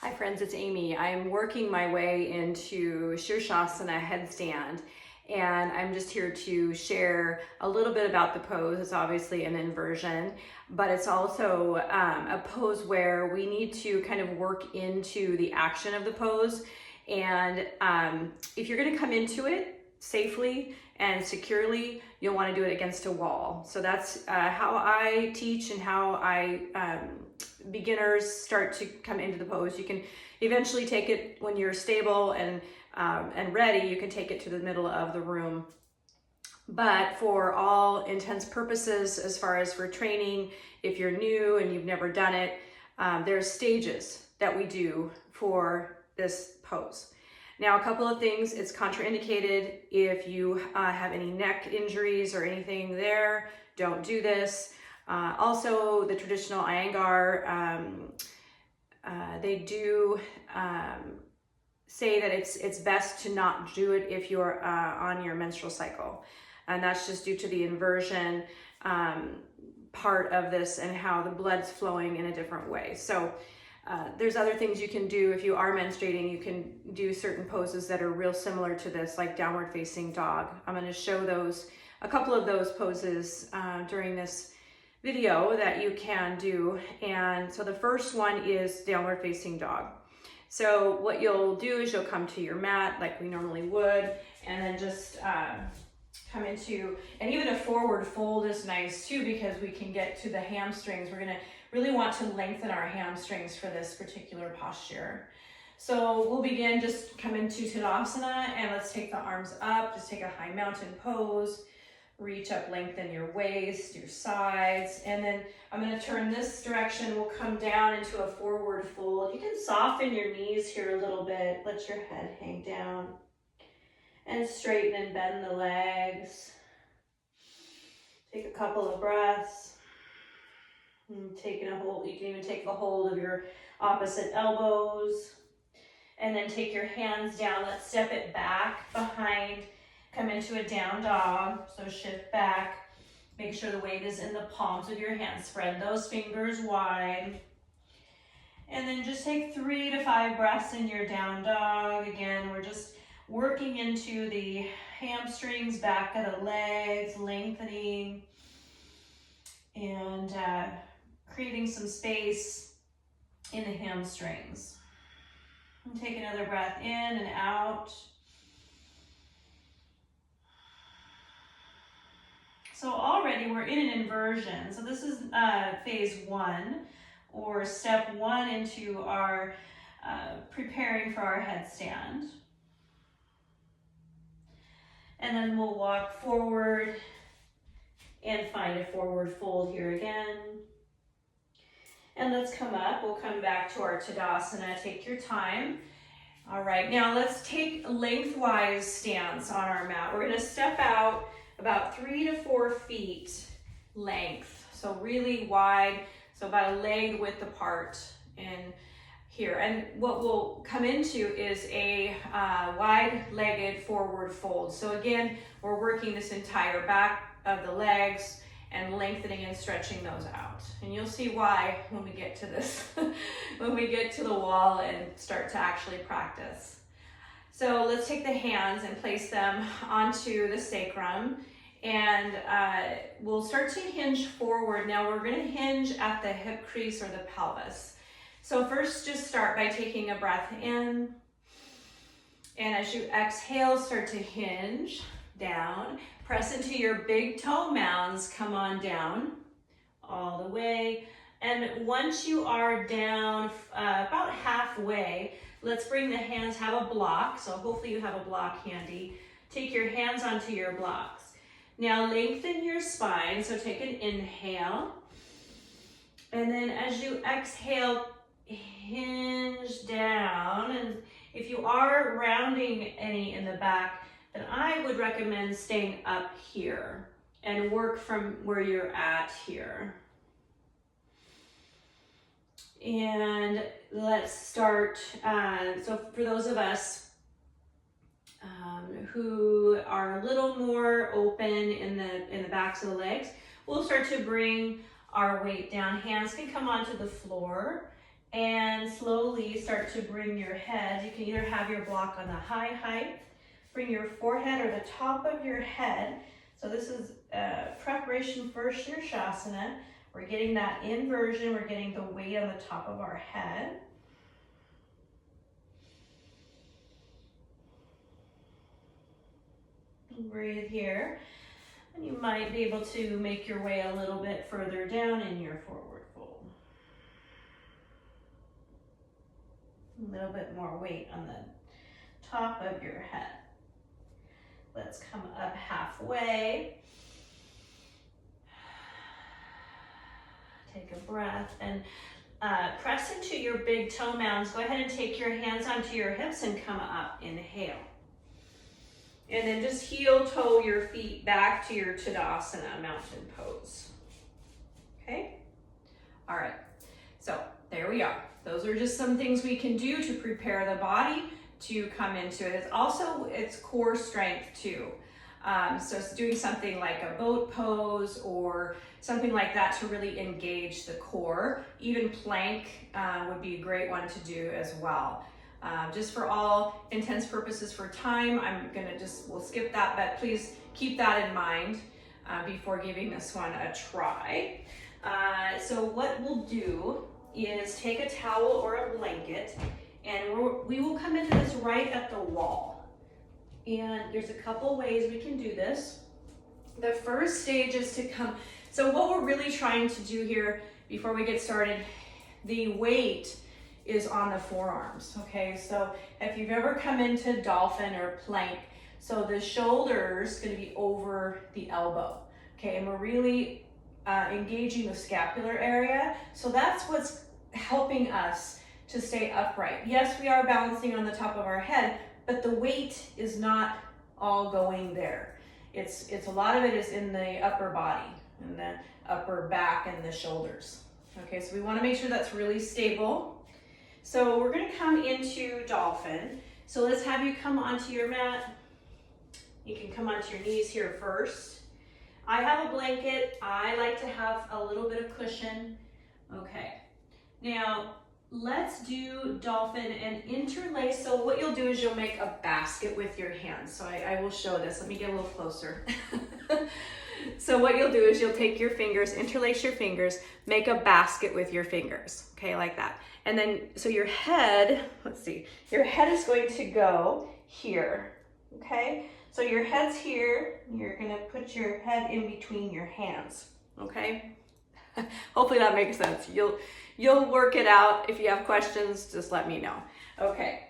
Hi friends, it's Amy. I'm working my way into Sirsanana headstand, and I'm just here to share a little bit about the pose. It's obviously an inversion, but it's also a pose where we need to kind of work into the action of the pose. And if you're going to come into it safely and securely, you'll want to do it against a wall. So that's how I teach and how I beginners start to come into the pose. You can eventually take it when you're stable and ready. You can take it to the middle of the room. But for all intents purposes, as far as for training, if you're new and you've never done it, there's stages that we do for this pose. Now, a couple of things: it's contraindicated if you have any neck injuries or anything there. Don't do this. Also, the traditional Iyengar, they do say that it's best to not do it if you're on your menstrual cycle. And that's just due to the inversion part of this and how the blood's flowing in a different way. So there's other things you can do if you are menstruating. You can do certain poses that are real similar to this, like downward facing dog. I'm going to show a couple of those poses during this video that you can do. And so the first one is downward facing dog. So what you'll do is you'll come to your mat like we normally would, and then just come into, and even a forward fold is nice too, because we can get to the hamstrings. We're gonna really want to lengthen our hamstrings for this particular posture. So we'll begin, just come into Savasana, and let's take the arms up, just take a high mountain pose. Reach up, lengthen your waist, your sides, and then I'm going to turn this direction. We'll come down into a forward fold. You can soften your knees here a little bit. Let your head hang down and straighten and bend the legs. Take a couple of breaths. And taking a hold, you can even take the hold of your opposite elbows, and then take your hands down. Let's step it back behind. Come into a down dog, so shift back. Make sure the weight is in the palms of your hands. Spread those fingers wide. And then just take 3 to 5 breaths in your down dog. Again, we're just working into the hamstrings, back of the legs, lengthening, and creating some space in the hamstrings. And take another breath in and out. So already we're in an inversion. So this is phase 1, or step 1 into our preparing for our headstand. And then we'll walk forward and find a forward fold here again. And let's come up. We'll come back to our Tadasana. Take your time. All right, now let's take lengthwise stance on our mat. We're going to step out about 3 to 4 feet length, so really wide, so about a leg width apart in here. And what we'll come into is a wide-legged forward fold. So again, we're working this entire back of the legs and lengthening and stretching those out. And you'll see why when we get to this, when we get to the wall and start to actually practice. So let's take the hands and place them onto the sacrum, and we'll start to hinge forward. Now we're going to hinge at the hip crease or the pelvis. So first, just start by taking a breath in, and as you exhale, start to hinge down. Press into your big toe mounds, come on down all the way. And once you are down about halfway, let's bring the hands, have a block. So hopefully you have a block handy. Take your hands onto your blocks. Now lengthen your spine. So take an inhale. And then as you exhale, hinge down. And if you are rounding any in the back, then I would recommend staying up here and work from where you're at here. And let's start, so for those of us who are a little more open in the backs of the legs, we'll start to bring our weight down. Hands can come onto the floor, and slowly start to bring your head. You can either have your block on the high height, bring your forehead or the top of your head. So this is preparation for Sirsanana. We're getting that inversion, we're getting the weight on the top of our head. Breathe here. And you might be able to make your way a little bit further down in your forward fold. A little bit more weight on the top of your head. Let's come up halfway. Take a breath and press into your big toe mounds. Go ahead and take your hands onto your hips and come up. Inhale. And then just heel toe your feet back to your Tadasana mountain pose. Okay? All right. So there we are. Those are just some things we can do to prepare the body to come into it. It's core strength too. So it's doing something like a boat pose or something like that to really engage the core. Even plank would be a great one to do as well. Just for all intents purposes for time, we'll skip that, but please keep that in mind before giving this one a try. So what we'll do is take a towel or a blanket, and we will come into this right at the wall. And there's a couple ways we can do this. The first stage is to come, so what we're really trying to do here before we get started, the weight is on the forearms, okay? So if you've ever come into dolphin or plank, so the shoulder's gonna be over the elbow, okay? And we're really engaging the scapular area. So that's what's helping us to stay upright. Yes, we are balancing on the top of our head, but the weight is not all going there. It's a lot of it is in the upper body and the upper back and the shoulders. Okay, so we want to make sure that's really stable. So we're going to come into dolphin. So let's have you come onto your mat. You can come onto your knees here first. I have a blanket. I like to have a little bit of cushion. Okay, now let's do dolphin and interlace. So what you'll do is you'll make a basket with your hands. So I will show this. Let me get a little closer. So what you'll do is you'll take your fingers, interlace your fingers, make a basket with your fingers, okay, like that. And then, so your head, let's see, your head is going to go here, okay? So your head's here, you're gonna put your head in between your hands, okay? Hopefully that makes sense. You'll work it out. If you have questions, just let me know. Okay,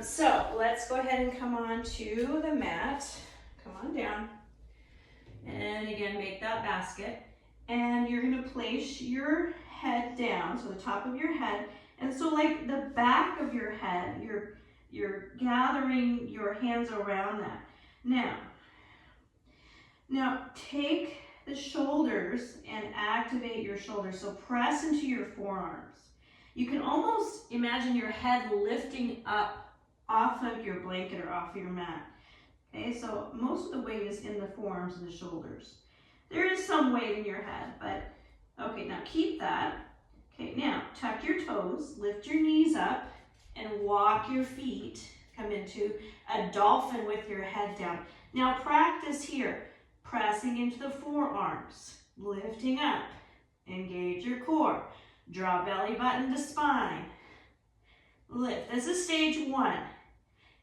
so let's go ahead and come on to the mat. Come on down. And again, make that basket. And you're gonna place your head down, so the top of your head. And so like the back of your head, you're gathering your hands around that. Now take the shoulders and activate your shoulders. So press into your forearms. You can almost imagine your head lifting up off of your blanket or off your mat. Okay, so most of the weight is in the forearms and the shoulders. There is some weight in your head, but okay, now keep that. Okay, now tuck your toes, lift your knees up, and walk your feet. Come into a dolphin with your head down. Now practice here, pressing into the forearms, lifting up, engage your core, draw belly button to spine, lift. This is stage one.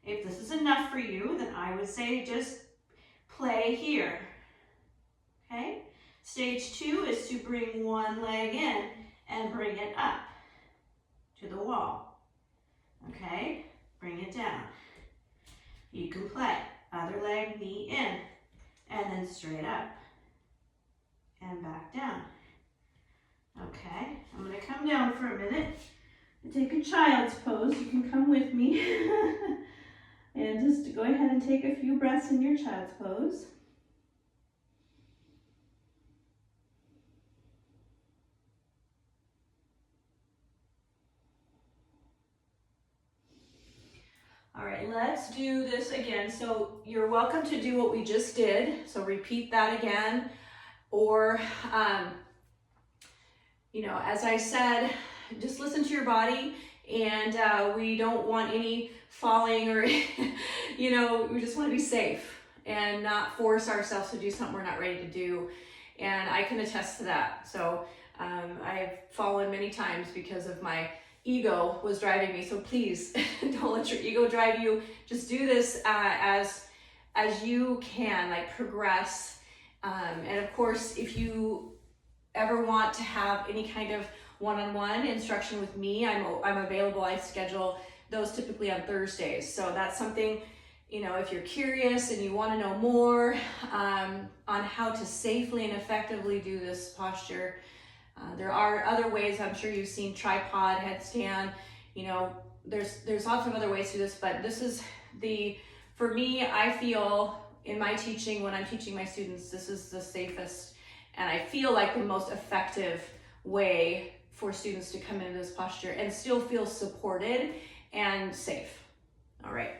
If this is enough for you, then I would say just play here, okay? Stage two is to bring one leg in and bring it up to the wall, okay? Bring it down. You can play. Other leg, knee in, and then straight up and back down. Okay, I'm gonna come down for a minute and take a child's pose. You can come with me. And just go ahead and take a few breaths in your child's pose. All right, let's do this again. So you're welcome to do what we just did. So repeat that again. Or, you know, as I said, just listen to your body, and we don't want any falling or, you know, we just want to be safe and not force ourselves to do something we're not ready to do. And I can attest to that. So I've fallen many times because of my ego was driving me. So please don't let your ego drive you. Just do this as you can, like progress. And of course, if you ever want to have any kind of one-on-one instruction with me, I'm available. I schedule those typically on Thursdays. So that's something, you know, if you're curious and you want to know more on how to safely and effectively do this posture, there are other ways. I'm sure you've seen tripod, headstand, you know, there's lots of other ways to do this, but this is for me, I feel in my teaching, when I'm teaching my students, this is the safest and I feel like the most effective way for students to come into this posture and still feel supported and safe. All right,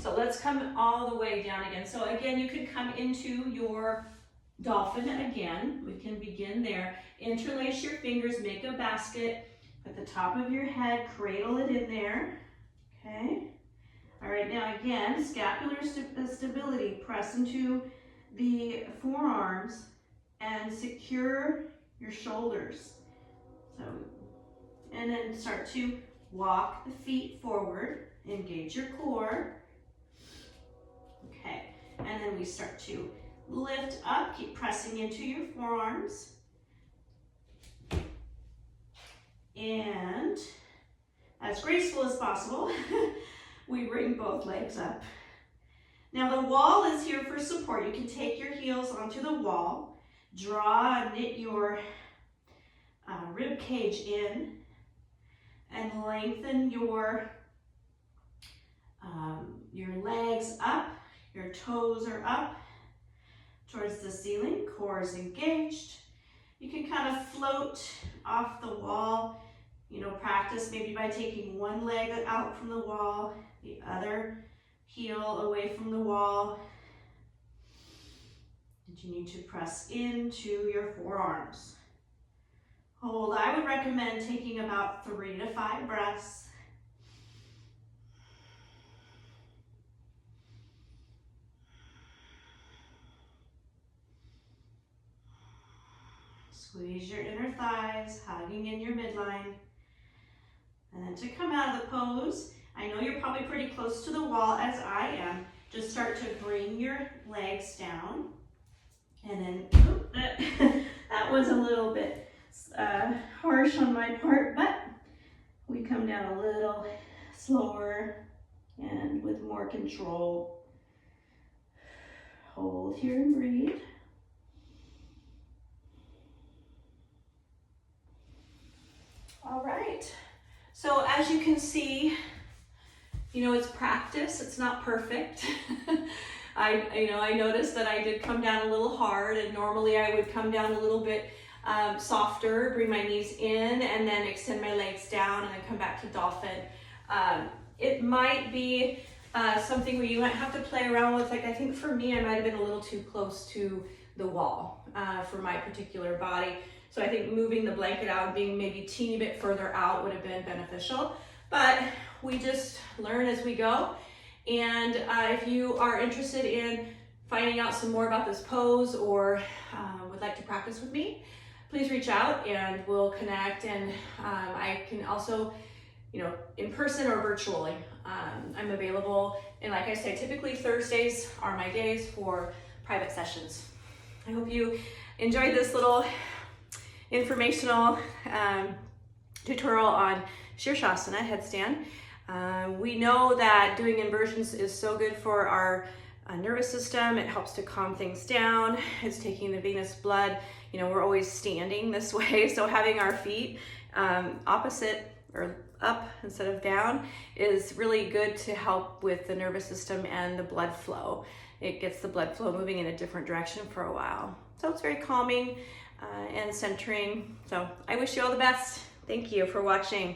so let's come all the way down again. So again, you can come into your dolphin again. We can begin there. Interlace your fingers, make a basket at the top of your head, cradle it in there, okay? All right, now again, scapular stability. Press into the forearms and secure your shoulders. So, and then start to walk the feet forward, engage your core. Okay, and then we start to lift up, keep pressing into your forearms. And as graceful as possible, we bring both legs up. Now the wall is here for support. You can take your heels onto the wall, draw and knit your rib cage in, and lengthen your legs up. Your toes are up towards the ceiling. Core is engaged. You can kind of float off the wall. You know, practice maybe by taking one leg out from the wall, the other heel away from the wall. And you need to press into your forearms. Hold. I would recommend taking about 3 to 5 breaths. Squeeze your inner thighs, hugging in your midline. And then to come out of the pose, I know you're probably pretty close to the wall as I am. Just start to bring your legs down. And then, that was a little bit harsh on my part, but we come down a little slower and with more control. Hold here and breathe. All right. So as you can see, you know, it's practice. It's not perfect. I noticed that I did come down a little hard, and normally I would come down a little bit softer, bring my knees in, and then extend my legs down, and then come back to dolphin. It might be something where you might have to play around with. Like, I think for me, I might have been a little too close to the wall for my particular body. So I think moving the blanket out, being maybe a teeny bit further out would have been beneficial. But we just learn as we go. And if you are interested in finding out some more about this pose or would like to practice with me, please reach out and we'll connect. And I can also, you know, in person or virtually, I'm available. And like I say, typically Thursdays are my days for private sessions. I hope you enjoyed this little informational tutorial on Sirsanana headstand. We know that doing inversions is so good for our nervous system. It helps to calm things down. It's taking the venous blood. You know, we're always standing this way, so having our feet opposite or up instead of down is really good to help with the nervous system and the blood flow. It gets the blood flow moving in a different direction for a while. So it's very calming and centering. So I wish you all the best. Thank you for watching.